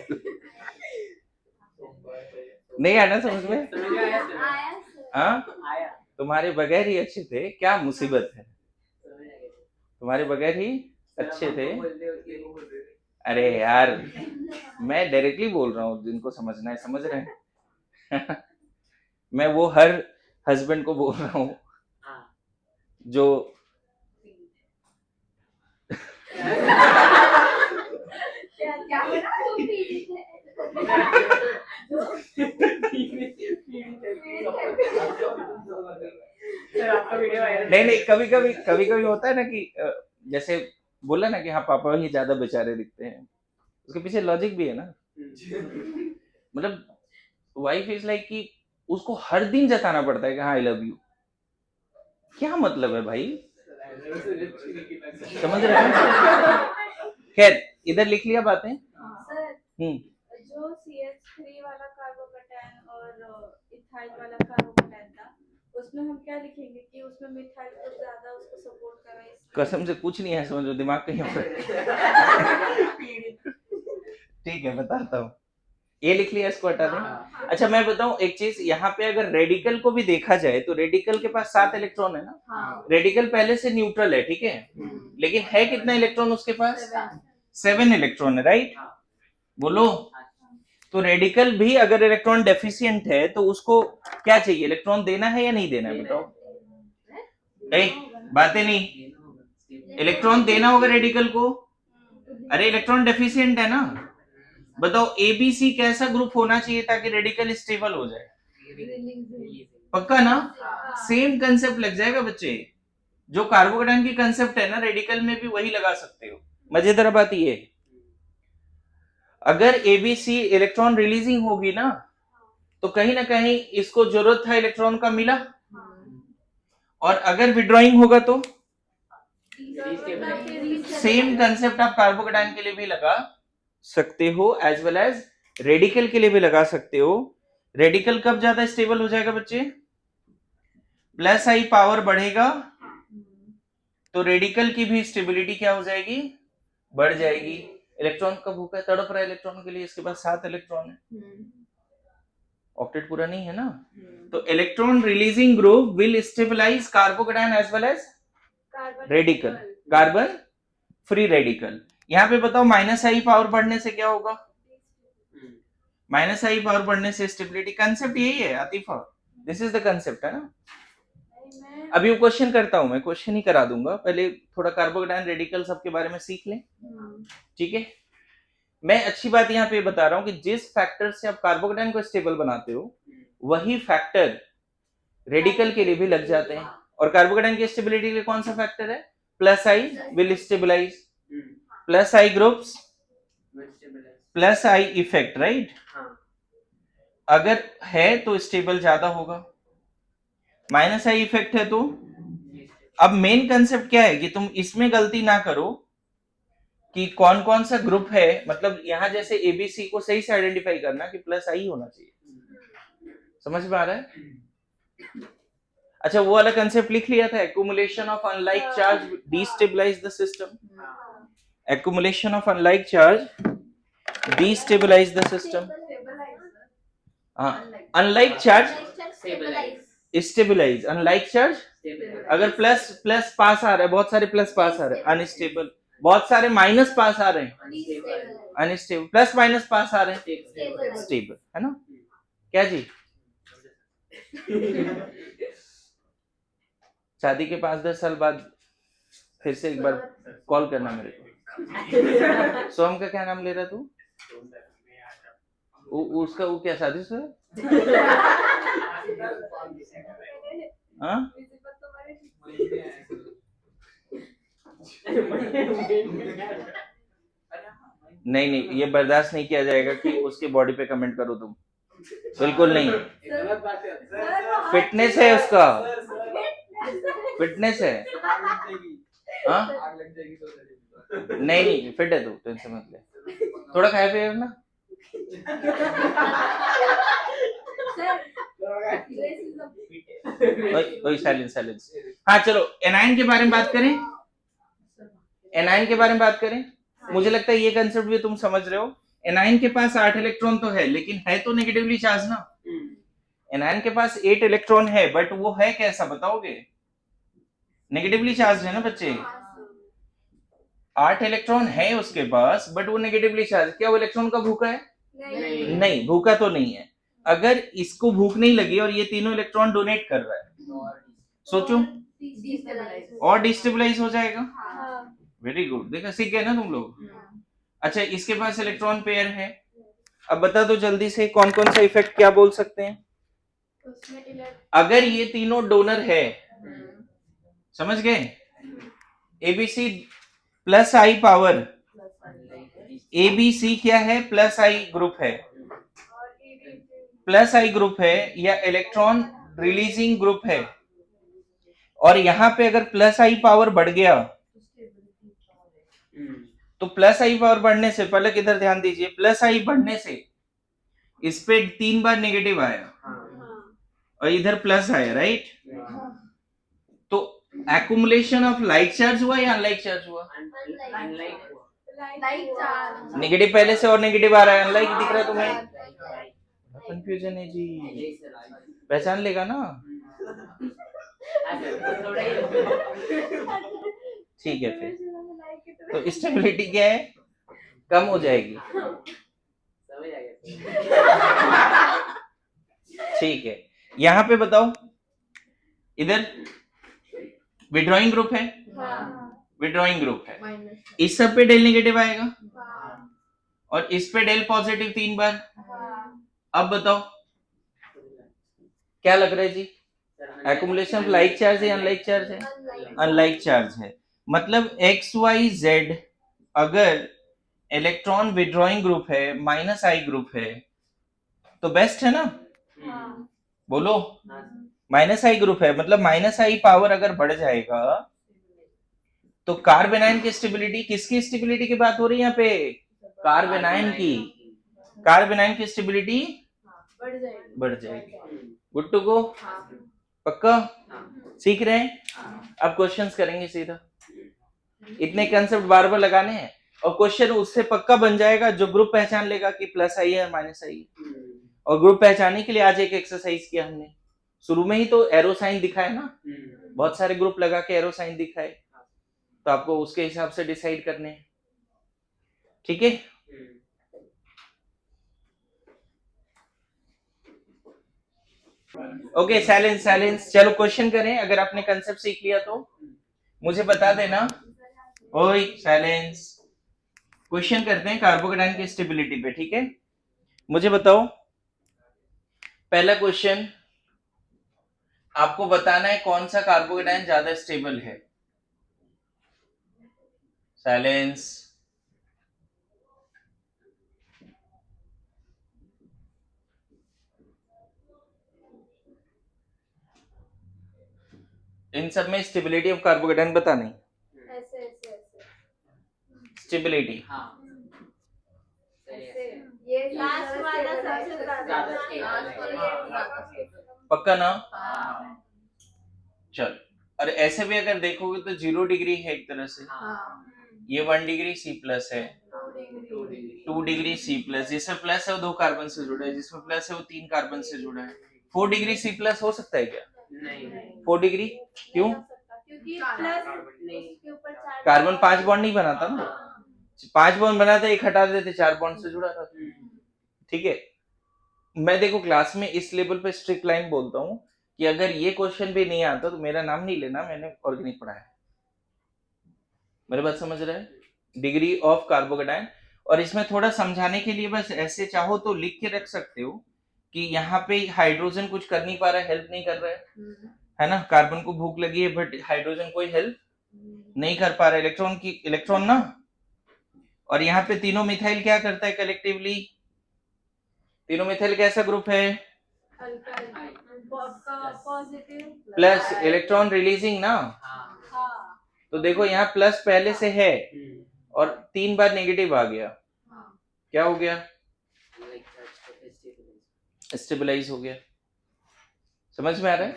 नहीं आया ना समझ में? हाँ, तुम्हारे बगैर ही अच्छे थे, क्या मुसीबत है। तुम्हारे बगैर ही अच्छे थे। अरे यार, मैं डायरेक्टली बोल रहा हूँ, जिनको समझना है समझ रहे हैं। मैं वो हर हस्बैंड को बोल रहा हूँ जो नहीं, कभी कभी होता है ना कि जैसे बोला ना कि हाँ पापा ही ज्यादा बेचारे दिखते हैं, उसके पीछे लॉजिक भी है ना। मतलब वाइफ इज लाइक कि उसको हर दिन जताना पड़ता है कि हाँ आई लव यू। क्या मतलब है भाई, समझ रहे हैं? खैर, इधर लिख लिया बातें। सर जो CH3 वाला कार्बोकेटाइन और इथाइल वाला कार्बोकेटाइन था, उसमें हम क्या लिखेंगे कि उसमें मिथाइल को ज्यादा उसको सपोर्ट कर रहा है? कसम से कुछ नहीं है, समझो, दिमाग कहीं और। ठीक है, बताता हूँ। ये लिख लिया, इसको हटा दें। अच्छा मैं बताऊं एक चीज, यहाँ पे अगर रेडिकल को भी देखा जाए तो रेडिकल के पास 7 इलेक्ट्रॉन है ना। रेडिकल पहले से न्यूट्रल है, ठीक है, लेकिन है कितना इलेक्ट्रॉन उसके पास? 7 इलेक्ट्रॉन है, राइट? बोलो। तो रेडिकल भी अगर इलेक्ट्रॉन डेफिशिएंट है तो उसको क्या चाहिए, इलेक्ट्रॉन देना है या नहीं देना है? बताओ। बातें नहीं, इलेक्ट्रॉन देना होगा रेडिकल को। अरे इलेक्ट्रॉन डेफिशिएंट है ना। बताओ ABC कैसा ग्रुप होना चाहिए ताकि रेडिकल स्टेबल हो जाए? पक्का ना? सेम कंसेप्ट लग जाएगा बच्चे, जो कार्बोकेटाइन की कंसेप्ट है ना, रेडिकल में भी वही लगा सकते हो। मजेदार बात ये, अगर एबीसी इलेक्ट्रॉन रिलीजिंग होगी ना तो कहीं ना कहीं इसको जरूरत था इलेक्ट्रॉन का, मिला। और अगर विड्रॉइंग होगा तो सेम कंसेप्ट आप कार्बोकेटाइन के लिए भी लगा सकते हो, एज वेल एज रेडिकल के लिए भी लगा सकते हो। रेडिकल कब ज्यादा स्टेबल हो जाएगा बच्चे? प्लस आई पावर बढ़ेगा तो रेडिकल की भी स्टेबिलिटी क्या हो जाएगी? बढ़ जाएगी। इलेक्ट्रॉन का भूखा है, तड़प रहा है इलेक्ट्रॉन के लिए, इसके पास 7 इलेक्ट्रॉन है, ऑक्टेट पूरा नहीं है ना। तो electron releasing group will stabilize carbocation as well as radical, carbon free radical. यहाँ पे बताओ माइनस आई पावर बढ़ने से क्या होगा? माइनस आई पावर बढ़ने से स्टेबिलिटी। कंसेप्ट यही है Atifa, this is the concept, है ना। अभी वो क्वेश्चन करता हूं मैं, क्वेश्चन ही करा दूंगा, पहले थोड़ा कार्बोकेटाइन रेडिकल सबके बारे में सीख लें, ठीक है। मैं अच्छी बात यहाँ पे बता रहा हूं कि जिस फैक्टर से आप कार्बोकेटाइन को स्टेबल बनाते हो वही फैक्टर रेडिकल के लिए भी लग जाते हैं। और कार्बोकेटाइन की स्टेबिलिटी के लिए कौन सा फैक्टर है? Plus I will stabilize, plus I groups, plus I effect, right. अगर है तो स्टेबल ज्यादा होगा, माइनस आई इफेक्ट है तो। अब मेन कंसेप्ट क्या है कि तुम इसमें गलती ना करो कि कौन कौन सा ग्रुप है, मतलब यहां जैसे एबीसी को सही से आइडेंटिफाई करना कि प्लस आई होना चाहिए। समझ में आ रहा है? अच्छा, वो वाला कंसेप्ट लिख लिया था, accumulation of unlike charge destabilize the system. Accumulation of unlike charge destabilize the system. Unlike charge stabilize, unlike charge. अगर प्लस प्लस पास आ रहा है, बहुत सारे प्लस पास आ रहे हैं, अनस्टेबल। बहुत सारे माइनस पास आ रहे हैं, अनस्टेबल। प्लस माइनस पास आ रहे हैं, स्टेबल, है ना। क्या जी? शादी के 5-10 साल बाद फिर से एक बार कॉल करना मेरे को। सोम का क्या नाम ले रहा तू? उसका वो क्या शादी से? हाँ? नहीं नहीं, ये बर्दाश्त नहीं किया जाएगा कि उसके बॉडी पे कमेंट करो तुम, बिल्कुल नहीं। फिटनेस है उसका, फिटनेस है। हाँ? नहीं नहीं, फिट है तू, टेंशन मत ले। थोड़ा खाया पिया ना। साइलेंस। हाँ चलो, एनायन के बारे में बात करें। एनायन के बारे में बात करें। मुझे लगता है ये कंसेप्ट भी तुम समझ रहे हो। एनायन के पास 8 इलेक्ट्रॉन तो है, लेकिन है तो नेगेटिवली चार्ज ना। एनायन के पास 8 इलेक्ट्रॉन है, बट वो है कैसा बताओगे? नेगेटिवली चार्ज है ना बच्चे। 8 इलेक्ट्रॉन है उसके पास, बट वो नेगेटिवली चार्ज। क्या वो इलेक्ट्रॉन का भूखा है? नहीं, भूखा तो नहीं है। अगर इसको भूख नहीं लगी और ये तीनों इलेक्ट्रॉन डोनेट कर रहा है, सोचो, और डिस्टेबलाइज हो जाएगा। वेरी गुड, देखा, सीख गए ना तुम लोग। अच्छा, इसके पास इलेक्ट्रॉन पेयर है। अब बता दो जल्दी से कौन कौन सा इफेक्ट क्या बोल सकते हैं। अगर ये तीनों डोनर है, समझ गए, एबीसी प्लस आई पावर, एबीसी क्या है? प्लस आई ग्रुप है, प्लस आई ग्रुप है या इलेक्ट्रॉन रिलीजिंग ग्रुप है। और यहां पे अगर प्लस आई पावर बढ़ गया तो प्लस आई पावर बढ़ने से पहले किधर ध्यान दीजिए, प्लस आई बढ़ने से इस पे 3 बार नेगेटिव आया और इधर प्लस आया, राइट। तो एक्युमुलेशन ऑफ लाइक चार्ज हुआ या अनलाइक चार्ज हुआ? नेगेटिव पहले से और नेगेटिव आ रहा है, अनलाइक दिख रहा है तुम्हें। कंफ्यूजन है जी, पहचान लेगा ना। ठीक है, फिर तो स्टेबिलिटी क्या है? कम हो जाएगी। ठीक है, यहां पे बताओ, इधर विड्रॉइंग ग्रुप है, विड्रॉइंग ग्रुप है, इस सब पे डेल नेगेटिव आएगा और इस पे डेल पॉजिटिव 3 बार। अब बताओ क्या लग रहा है जी? एक्युमुलेशन ऑफ लाइक चार्ज है, अनलाइक चार्ज है? अनलाइक चार्ज है। मतलब एक्स वाई जेड अगर इलेक्ट्रॉन विड्रॉइंग ग्रुप है, माइनस आई ग्रुप है, तो बेस्ट है ना? बोलो, माइनस आई ग्रुप है, मतलब माइनस आई पावर अगर बढ़ जाएगा तो कार्बेनाइन की स्टेबिलिटी, किसकी स्टेबिलिटी की बात हो रही है यहाँ पे? कार्बेनाइन की। कार्बेनाइन की स्टेबिलिटी बढ़ जाएगी। Good to go? पक्का? सीख रहे हैं? अब क्वेश्चंस करेंगे सीधा। इतने कंसेप्ट बार बार लगाने हैं और क्वेश्चन उससे पक्का बन जाएगा जो ग्रुप पहचान लेगा कि प्लस आई है माइनस आई है। और ग्रुप पहचानने के लिए आज एक एक्सरसाइज किया हमने, शुरू में ही तो एरो साइन दिखाए ना, बहुत सारे ग्रुप लगा के एरो साइन दिखाए, तो आपको उसके हिसाब से डिसाइड करने हैं। ठीक है? Okay, silence silence. चलो क्वेश्चन करें, अगर आपने कंसेप्ट सीख लिया तो मुझे बता देना। ओए साइलेंस। क्वेश्चन करते हैं कार्बोकेटाइन की स्टेबिलिटी पे, ठीक है? मुझे बताओ, पहला क्वेश्चन, आपको बताना है कौन सा कार्बोकेटाइन ज्यादा स्टेबल है। साइलेंस। इन सब में स्टेबिलिटी ऑफ कार्बोकेटाइन बतानी। ऐसे ऐसे ऐसे स्टेबिलिटी ये लास्ट वाला सबसे ज्यादा पक्का ना? चल, और ऐसे भी अगर देखोगे तो 0 डिग्री है एक तरह से, ये 1 डिग्री सी प्लस है, 2 डिग्री सी प्लस, जिसमें प्लस है वो 2 कार्बन से जुड़ा है, जिसमें प्लस है वो 3 कार्बन से जुड़ा है। 4 डिग्री सी प्लस हो सकता है क्या? नहीं। 4 डिग्री क्यों? क्योंकि प्लस उसके ऊपर कार्बन 5 बॉन्ड नहीं बनाता ना, 5 बॉन्ड बनाते, एक हटा देते, 4 बॉन्ड से जुड़ा रहता। ठीक है? मैं देखो क्लास में इस लेवल पे स्ट्रिक्ट लाइन बोलता हूँ कि अगर ये क्वेश्चन भी नहीं आता तो मेरा नाम नहीं लेना, मैंने ऑर्गेनिक पढ़ा है। मेरी बात समझ रहे हैं? डिग्री ऑफ कार्बोकेटाइन, और इसमें थोड़ा समझाने के लिए बस ऐसे चाहो तो लिख के रख सकते हो कि यहाँ पे हाइड्रोजन कुछ कर नहीं पा रहा है, हेल्प नहीं कर रहा है ना, कार्बन को भूख लगी है बट हाइड्रोजन कोई हेल्प नहीं कर पा रहा है, इलेक्ट्रॉन ना। और यहाँ पे तीनों मिथाइल क्या करता है कलेक्टिवली? तीनों मिथाइल कैसा ग्रुप है? प्लस इलेक्ट्रॉन रिलीजिंग ना। तो देखो यहाँ प्लस पहले से है और 3 बार नेगेटिव आ गया, क्या हो गया? स्टेबलाइज हो गया। समझ में आ रहा है?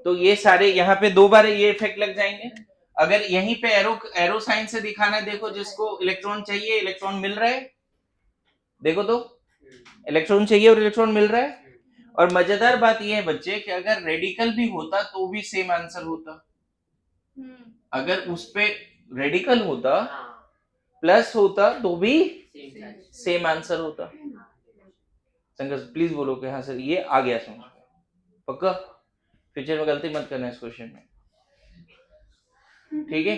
तो ये सारे यहाँ पे 2 बार ये इफेक्ट लग जाएंगे। अगर यहीं पे एरो साइन से दिखाना है, देखो जिसको इलेक्ट्रॉन चाहिए इलेक्ट्रॉन मिल रहा है, देखो तो इलेक्ट्रॉन चाहिए और इलेक्ट्रॉन मिल रहा है। और मजेदार बात यह है बच्चे कि अगर रेडिकल भी होता तो भी सेम आंसर होता। अगर उस पे रेडिकल होता, प्लस होता तो भी सेम आंसर होता। शंकर प्लीज बोलो कि हाँ सर ये आ गया समझ में, पक्का? फ्यूचर में गलती मत करना इस क्वेश्चन में, ठीक है?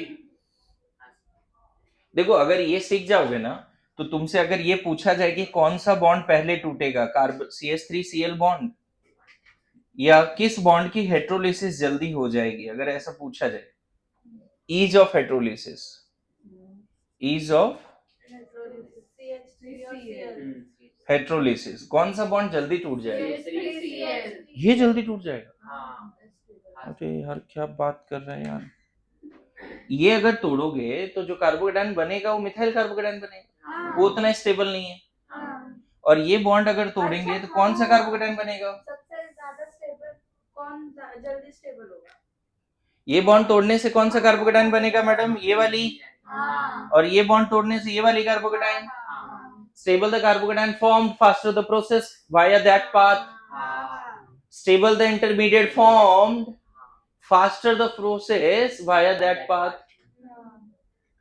देखो अगर ये सीख जाओगे ना तो तुमसे अगर ये पूछा जाए कि कौन सा बॉन्ड पहले टूटेगा, कार्बन CH3Cl बॉन्ड या किस बॉन्ड की हेट्रोलिसिस जल्दी हो जाएगी, अगर ऐसा पूछा जाए, ईज ऑफ हेट्रोलिसिस, ईज ऑफ हेट्रोलिसिस, कौन सा बॉन्ड जल्दी टूट जाएगा? ये जल्दी टूट जाएगा। अरे यार क्या बात कर रहे हैं यार, ये अगर तोड़ोगे तो जो कार्बोकेटाइन बनेगा वो मिथाइल कार्बोकेटाइन बनेगा, वो उतना स्टेबल नहीं है। और ये बॉन्ड अगर तोड़ेंगे तो कौन सा कार्बोकेटाइन बनेगा? सबसे ज्यादा स्टेबल कौन जल्दी स्टेबल होगा? ये बॉन्ड तोड़ने से कौन सा कार्बोकेटाइन बनेगा मैडम? ये वाली। और ये बॉन्ड तोड़ने से ये वाली carbocation. Stable the carbocation formed, faster the process via that path. Stable the intermediate formed, faster the process via that path.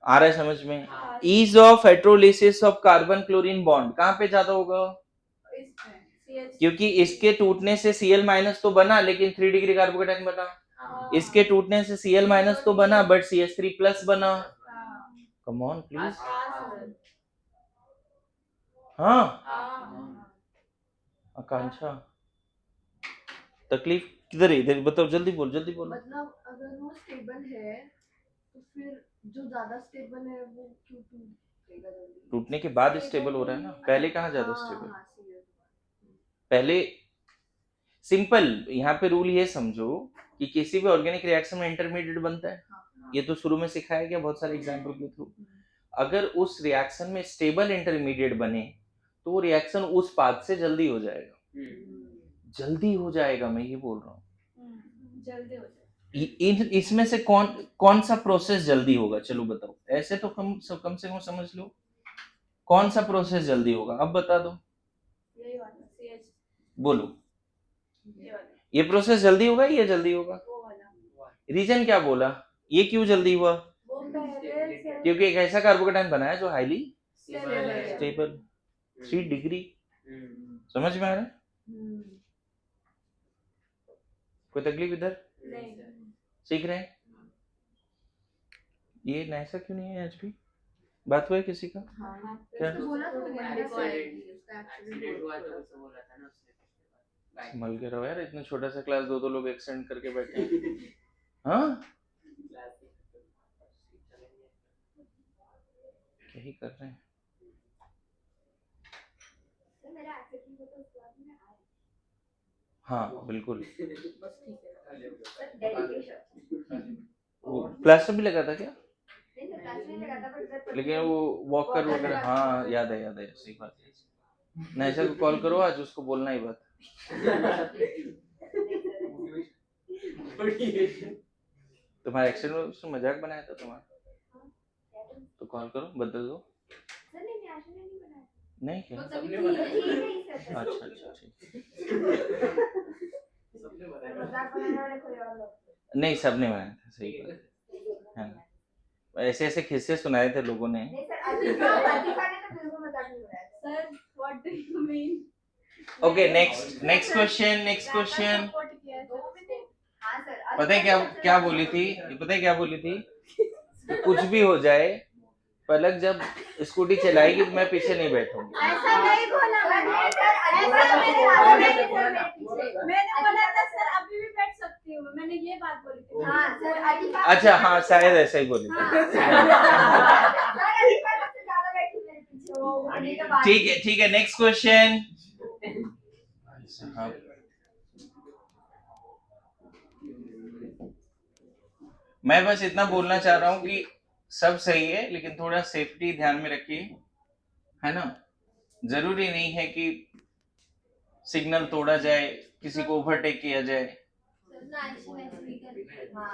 आ रहा है समझ में? Ease of heterolysis of carbon chlorine bond कहाँ पे ज्यादा होगा? क्योंकि इसके टूटने से Cl माइनस तो बना लेकिन 3 डिग्री कार्बोकेटाइन बना, इसके टूटने से Cl माइनस तो बना बट CH3 प्लस बना। Come on please. हाँ आकांक्षा, तकलीफ किधर है? इधर बताओ, जल्दी बोल जल्दी बोल। मतलब अगर वो स्टेबल है तो फिर जो ज्यादा स्टेबल है वो क्यों टूटने के बाद स्टेबल हो रहा है ना, पहले कहाँ ज्यादा स्टेबल। पहले सिंपल, यहाँ पे रूल ये समझो कि किसी भी ऑर्गेनिक रिएक्शन में इंटरमीडिएट बनता है, ये तो शुरू में सिखाया गया बहुत सारे एग्जाम्पल के थ्रू। अगर उस रिएक्शन में स्टेबल इंटरमीडिएट बने तो वो रिएक्शन उस पाथ से जल्दी हो जाएगा, जल्दी हो जाएगा, मैं ये बोल रहा हूँ जल्दी हो जाए। इसमें से कौन सा प्रोसेस जल्दी होगा, चलो बताओ, ऐसे तो कम से कम समझ लो कौन सा प्रोसेस जल्दी होगा, अब बता दो, यही वाला CH बोलो, ये वाला, ये प्रोसेस जल्दी होगा, ये जल्दी होगा, वो वाला। रीजन क्या बोला, ये क्यों जल्दी हुआ, वो पहले से क्योंकि एक ऐसा कार्बोकेटाइन बनाया जो हाईली स्टेबल स्टेबल, 3 डिग्री, समझ में आ रहा है, कोई तकलीफ इधर, नहीं। सीख रहे हैं, ये ऐसा क्यों नहीं है आज भी, बात हुआ है किसी का, क्या बोला तो संभल के रहो यार, इतना छोटा सा क्लास, दो लोग एक्सटेंड करके बैठे हैं, हाँ यही कर रहे हैं, हाँ बिल्कुल, वो प्लास्टर भी लगा था क्या, लेकिन वो वॉकर वगैरह, हाँ याद है, सही बात है, नैसा को कॉल करो आज, उसको बोलना ही बात, तुम्हारा एक्सीडेंट में उसने मजाक बनाया था तुम्हारा, तो कॉल करो, बदल दो, नहीं क्या, अच्छा ठीक, नहीं सबने बनाया था, सही बात है ना, ऐसे ऐसे किस्से सुनाए थे लोगों ने, sir what do you mean, okay next question, पता है क्या बोली थी, कुछ भी हो जाए पलक जब स्कूटी चलाएगी तो मैं पीछे नहीं बैठूंगी, ऐसा नहीं बोला मैंने बोला था सर अभी भी बैठ सकती हूँ, मैंने ये बात बोली थी, अच्छा हाँ शायद ऐसा ही बोली थी, ठीक है नेक्स्ट क्वेश्चन, मैं बस इतना बोलना चाह रहा हूँ कि सब सही है लेकिन थोड़ा सेफ्टी ध्यान में रखिए, है ना, जरूरी नहीं है कि सिग्नल तोड़ा जाए, किसी को ओवरटेक किया जाए,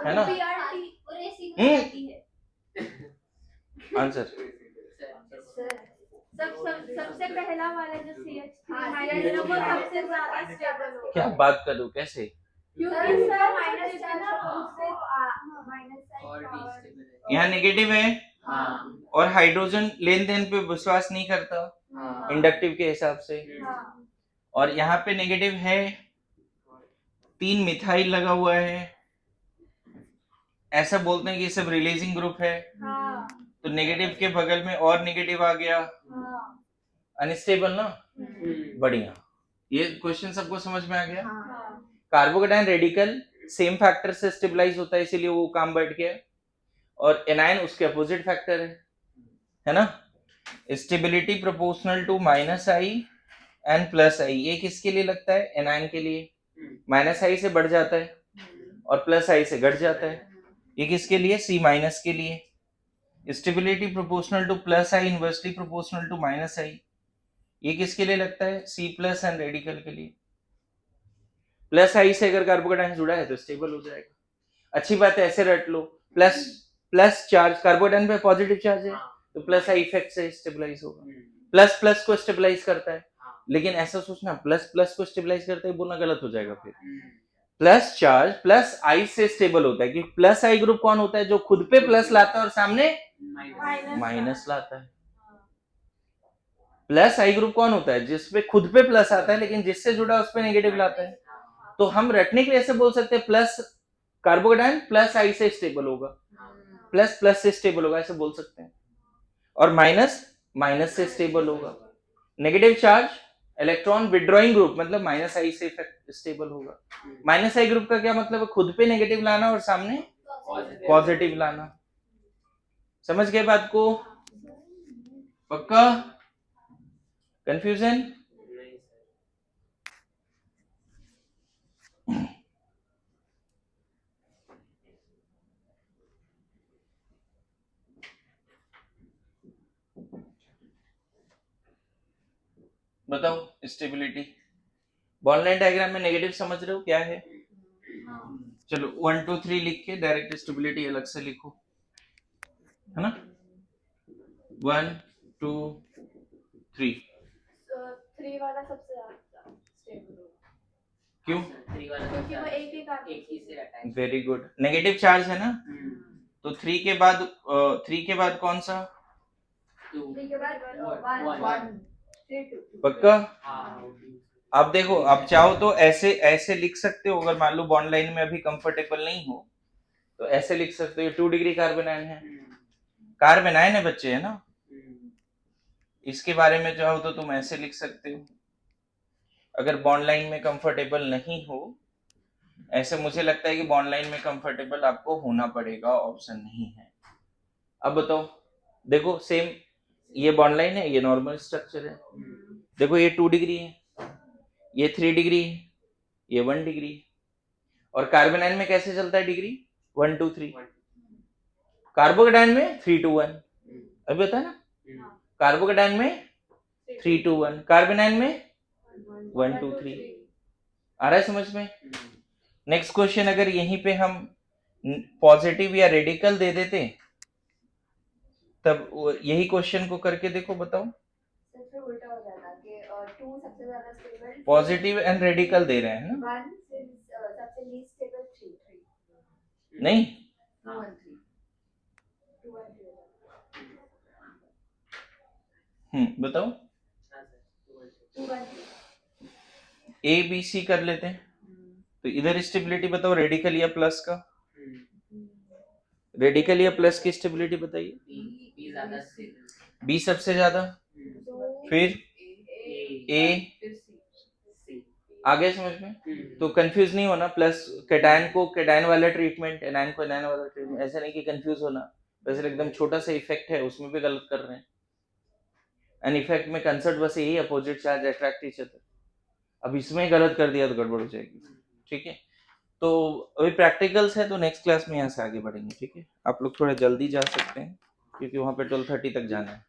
है ना, आंसर सबसे पहला वाला जो CH माइनस वो सबसे ज्यादा स्टेबल हो, क्या बात करूं, कैसे, क्योंकि सर माइनस ना उससे यहाँ नेगेटिव है और हाइड्रोजन लेन देन पे विश्वास नहीं करता इंडक्टिव के हिसाब से, और यहाँ पे नेगेटिव है, 3 मिथाइल लगा हुआ है, ऐसा बोलते हैं कि सब रिलीजिंग ग्रुप है, तो नेगेटिव के बगल में और नेगेटिव आ गया, अनस्टेबल ना, बढ़िया, ये क्वेश्चन सबको समझ में आ गया, कार्बोकेटाइन रेडिकल सेम फैक्टर से स्टेबलाइज होता है इसीलिए वो काम बैठ गया, और एनायन उसके अपोजिट फैक्टर है ना, stability proportional to -i and +i, ये किसके लिए लगता है, एनायन के लिए, -i से बढ़ जाता है और +i से घट जाता है, ये किसके लिए, C- के लिए, stability proportional to +i inversely proportional to -i, ये किसके लिए लगता है, C+ एंड रेडिकल के लिए, +i से अगर कार्बोकेटाइन जुड़ा है तो स्टेबल हो जाएगा, अच्छी बात है, ऐसे रट लो, प्लस चार्ज, कार्बोकेटाइन पे पॉजिटिव चार्ज है तो +i इफेक्ट से स्टेबलाइज होगा, प्लस को स्टेबलाइज करता है, लेकिन ऐसा सोचना प्लस को स्टेबलाइज करता है बोलना गलत हो जाएगा, फिर प्लस चार्ज +i से स्टेबल होता है, क्योंकि +i ग्रुप कौन होता है, जो खुद पे प्लस लाता है और सामने माइनस लाता है, +i ग्रुप कौन होता है, जिसपे खुद पे प्लस आता है लेकिन जिससे जुड़ा उस पे नेगेटिव लाता है, तो हम रटने के लिए ऐसे बोल सकते हैं, प्लस कार्बोकेटाइन +i से स्टेबल होगा, प्लस से स्टेबल होगा, ऐसे बोल सकते हैं, और माइनस से स्टेबल होगा, negative charge electron withdrawing group मतलब -i से स्टेबल होगा, -i ग्रुप का क्या मतलब है, खुद पे नेगेटिव लाना और सामने पॉजिटिव लाना, समझ गए बात को, पक्का? कंफ्यूजन? बताओ स्टेबिलिटी। बॉन्ड डायग्राम में नेगेटिव समझ रहे हो क्या है? चलो 1 2 3 लिख के डायरेक्ट स्टेबिलिटी अलग से लिखो, है ना? 1 2 3। 3 वाला सबसे ज्यादा स्टेबल होगा क्यों? क्योंकि वो एक ही कार्बन एक ही से attach. Very good. Negative charge है ना, तो 3 के बाद कौन सा? 2 3 के बाद 1 3 2 पक्का? हाँ अब देखो, आप चाहो तो ऐसे ऐसे लिख सकते हो, अगर मान लो बॉन्ड लाइन में अभी कंफर्टेबल नहीं हो तो ऐसे लिख सकते हो। 2 डिग्री कार्बन आयन है, कार्बन आयन है बच्चे, है ना? इसके बारे में चाहो तो तुम ऐसे लिख सकते हो। अगर बॉन्ड लाइन में कंफर्टेबल नहीं हो, ऐसे मुझे लगता है कि बॉन्ड लाइन में कंफर्टेबल आपको होना पड़ेगा, ऑप्शन नहीं है। अब बताओ, देखो सेम, ये बॉन्ड लाइन है, ये नॉर्मल स्ट्रक्चर है। देखो ये 2 डिग्री है, ये 3 डिग्री है, ये 1 डिग्री है। और कार्बन आयन में कैसे चलता है डिग्री? 1 2 3। कार्बोकेटायन में 3 2 1। अभी बता ना, कार्बोकेटायन में 3 2 1, कार्बन आयन में 1 2 3। आ रहा है समझ में? नेक्स्ट क्वेश्चन, अगर यहीं पे हम पॉजिटिव या रेडिकल दे देते तब यही क्वेश्चन को करके देखो, बताओ। फिर उल्टा हो जाता कि 2 सबसे ज्यादा स्टेबल, पॉजिटिव एंड रेडिकल दे रहे हैं ना? 1 सबसे लीस्ट स्टेबल, 3 नहीं, 2 1 3 2 1 बताओ। 2 1 ए बी सी कर लेते हैं, तो इधर स्टेबिलिटी बताओ, रेडिकल या प्लस का? रेडिकल या प्लस की स्टेबिलिटी बताइए। बी ज्यादा स्टेबल। बी सबसे ज्यादा, फिर ए, आगे समझ में? तो कंफ्यूज नहीं होना, प्लस कैटायन को कैटायन वाला ट्रीटमेंट, एनायन को एनायन वाला ट्रीटमेंट, ऐसा नहीं कि कंफ्यूज होना। वैसे एकदम छोटा सा इफेक्ट है, उसमें भी गलत कर रहे हैं। एन इफेक्ट में कंसर्ट बस यही, opposite charge attract each other. अब इसमें गलत कर दिया तो गड़बड़ हो जाएगी, ठीक है? तो अभी प्रैक्टिकल्स है, तो नेक्स्ट क्लास में यहाँ से आगे बढ़ेंगे, ठीक है? आप लोग थोड़ा जल्दी जा सकते हैं क्योंकि वहाँ पे 12:30 तक जाना है।